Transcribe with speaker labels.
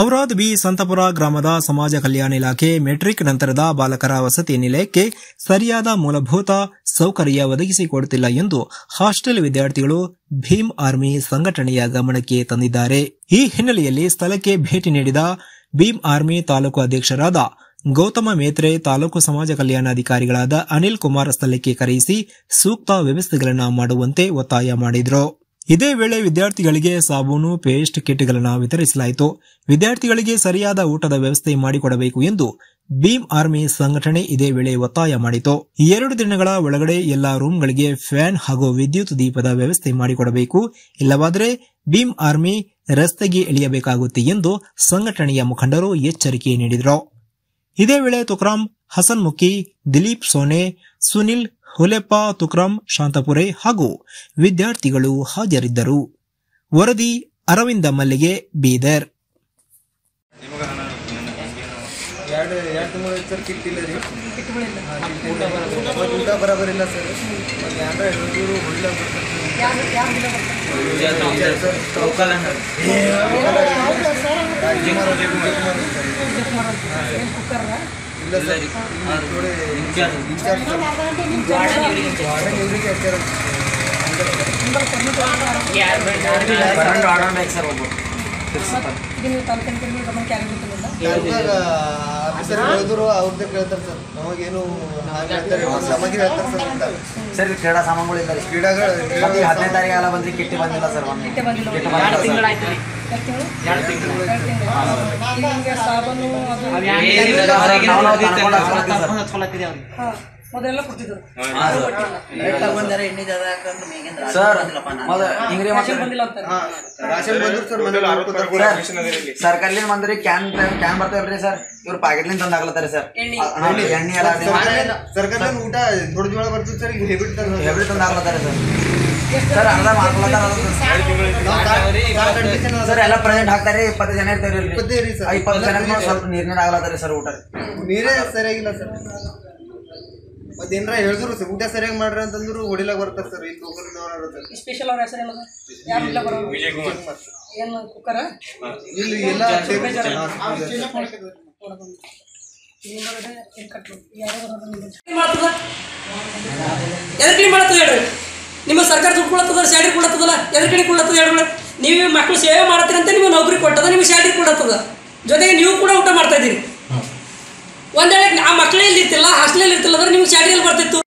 Speaker 1: Aurad B Santapura ಗ್ರಾಮದ ಸಮಾಜ ಕಲ್ಯಾಣ ಇಲಾಖೆ ಮೆಟ್ರಿಕ್ ನಂತರದ ಬಾಲಕರ ವಸತಿ ನಿಲಯಕ್ಕೆ ಸರಿಯಾದ ಮೂಲಭೂತ ಸೌಕರ್ಯ ಒದಗಿಸಿಕೊಡುತ್ತಿಲ್ಲ ಎಂದು ಹಾಸ್ಟೆಲ್ ವಿದ್ಯಾರ್ಥಿಗಳು ಭೀಮ್ ಆರ್ಮಿ ಸಂಘಟನೆಯ ಗಮನಕ್ಕೆ ತಂದಿದ್ದಾರೆ. ಈ ಹಿನ್ನೆಲೆಯಲ್ಲಿ ಸ್ಥಳಕ್ಕೆ ಭೇಟಿ ನೀಡಿದ ಭೀಮ್ ಆರ್ಮಿ ತಾಲೂಕು ಅಧ್ಯಕ್ಷರಾದ ಗೌತಮ ಮೇತ್ರೆ ತಾಲೂಕು ಸಮಾಜ ಕಲ್ಯಾಣಾಧಿಕಾರಿಗಳಾದ ಅನಿಲ್ ಕುಮಾರ್ ಸ್ಥಳಕ್ಕೆ ಕರೆಯಿಸಿ ಸೂಕ್ತ ವ್ಯವಸ್ಥೆಗಳನ್ನು ಮಾಡುವಂತೆ ಒತ್ತಾಯ ಮಾಡಿದರು. ಇದೇ ವೇಳೆ ವಿದ್ಯಾರ್ಥಿಗಳಿಗೆ ಸಾಬೂನು, ಪೇಸ್ಟ್ ಕಿಟ್ಗಳನ್ನು ವಿತರಿಸಲಾಯಿತು. ವಿದ್ಯಾರ್ಥಿಗಳಿಗೆ ಸರಿಯಾದ ಊಟದ ವ್ಯವಸ್ಥೆ ಮಾಡಿಕೊಡಬೇಕು ಎಂದು ಭೀಮ್ ಆರ್ಮಿ ಸಂಘಟನೆ ಇದೇ ವೇಳೆ ಒತ್ತಾಯ ಮಾಡಿತು. 2 ದಿನಗಳ ಒಳಗಡೆ ಎಲ್ಲಾ ರೂಂಗಳಿಗೆ ಫ್ಯಾನ್ ಹಾಗೂ ವಿದ್ಯುತ್ ದೀಪದ ವ್ಯವಸ್ಥೆ ಮಾಡಿಕೊಡಬೇಕು, ಇಲ್ಲವಾದರೆ ಭೀಮ್ ಆರ್ಮಿ ರಸ್ತೆಗೆ ಇಳಿಯಬೇಕಾಗುತ್ತೆ ಎಂದು ಸಂಘಟನೆಯ ಮುಖಂಡರು ಎಚ್ಚರಿಕೆ ನೀಡಿದರು. ಇದೇ ವೇಳೆ ತುಕ್ರಾಮ್ ಹಸನ್ ಮುಕ್ಕಿ, ದಿಲೀಪ್ ಸೋನೆ, ಸುನಿಲ್ ಹುಲೆಪ್ಪ, ತುಕ್ರಾಮ್ ಶಾಂತಪುರೆ ಹಾಗೂ ವಿದ್ಯಾರ್ಥಿಗಳು ಹಾಜರಿದ್ದರು. ವರದಿ ಅರವಿಂದ ಮಲ್ಲಿಗೆ, ಬೀದರ್.
Speaker 2: ಊಟ ಬರಬರಿಲ್ಲ ಸರ್. ಅವ್ರದ್ದೇ ಕೇಳ್ತಾರೆ ಸರ್, ನಮಗೇನು
Speaker 3: ಸರ್ ಕ್ರೀಡಾ ಸಾಮಾನುಗಳಿಲ್ಲ. ಕ್ರೀಡಾಗಳು 15 ತಾರೀಕು ಬಂದ್ರೆ ಕಿಟ್ಟಿ ಬಂದಿಲ್ಲ ಸರ್. ಸರ್ ಕಲ್ಲಿಂದ ಬಂದ್ರಿ ಕ್ಯಾನ್ ಬರ್ತಾವ್ರಿ ಸರ್. ಇವ್ರು ಪ್ಯಾಕೆಟ್ಲಿಂದ ತಂದಾಗ್ಲತ್ತಾರೆ ಸರ್. ಎಣ್ಣೆ
Speaker 2: ಸರ್ಕಾರ ಊಟ ದೊಡ್ಡ ಜೋಳ ಬರ್ತದೆ ಸರ್. ಈಗ
Speaker 3: ಹೆಬ್ರಿ ತಂದಾಗ್ಲತ್ತಾರೆ ಸರ್. ಸರ್ ಅರ್ಧ ಮಾಡ್ಕೊಳತ್ತಾರ ಸರ್. ಎಲ್ಲ ಪ್ರೆಸೆಂಟ್ ಹಾಕ್ತಾರೆ. 20 ಜನ ಇರ್ತಾರೆ. 20 ಜನ ಸ್ವಲ್ಪ ನೀರಿನ ಆಗ್ಲತ್ತಾರೆ ಸರ್. ಊಟ
Speaker 2: ನೀರೇ ಸರಿಯಾಗಿಲ್ಲ ಸರ್. ಮತ್ತೇನಾರ ಹೇಳಿದ್ರು ಸರ್, ಊಟ ಸರಿಯಾಗಿ ಮಾಡ್ರಿ ಅಂತಂದ್ರು ಹೊಡಿಲಾಗ ಬರ್ತಾರೆ ಸರ್. ಈ
Speaker 4: ಸ್ಪೆಷಲ್ ಅವ್ರ ಹೆಸರು ಏನು ಕುಕ್ಕರ
Speaker 2: ಇಲ್ಲಿ ಎಲ್ಲ
Speaker 4: ಎದಕ್ಕೆ ಮಾಡ್ತದ ಹೇಳ್ರಿ? ನಿಮ್ಮ ಸರ್ಕಾರ ದುಡ್ಡು ಕೊಡತ್ತದ, ಸ್ಯಾಲ್ರಿ ಕೊಡತ್ತದಲ್ಲ, ಎದಕ್ಕೆ ಕೊಡತ್ತದ ಹೇಳ್ರಿ? ನೀವು ಮಕ್ಕಳು ಸೇವೆ ಮಾಡ್ತೀರಿ ಅಂತ ನಿಮಗೆ ನೌಕರಿ ಕೊಟ್ಟದ, ನಿಮಗೆ ಸ್ಯಾಲ್ರಿ ಕೊಡತ್ತದ, ಜೊತೆಗೆ ನೀವು ಕೂಡ ಊಟ ಮಾಡ್ತಾ ಇದ್ದೀರಿ. ಒಂದ್ ವೇಳೆ ಆ ಮಕ್ಕಳೇ ಇಲ್ಲಿ ಇರ್ತಿಲ್ಲ, ಹಾಸ್ಟೆಲ್ ಇರ್ತಿಲ್ಲ ಅಂದ್ರೆ ನಿಮ್ಗೆ ಸ್ಯಾಲ್ರಿ ಎಲ್ಲಿ ಬರ್ತಿತ್ತು?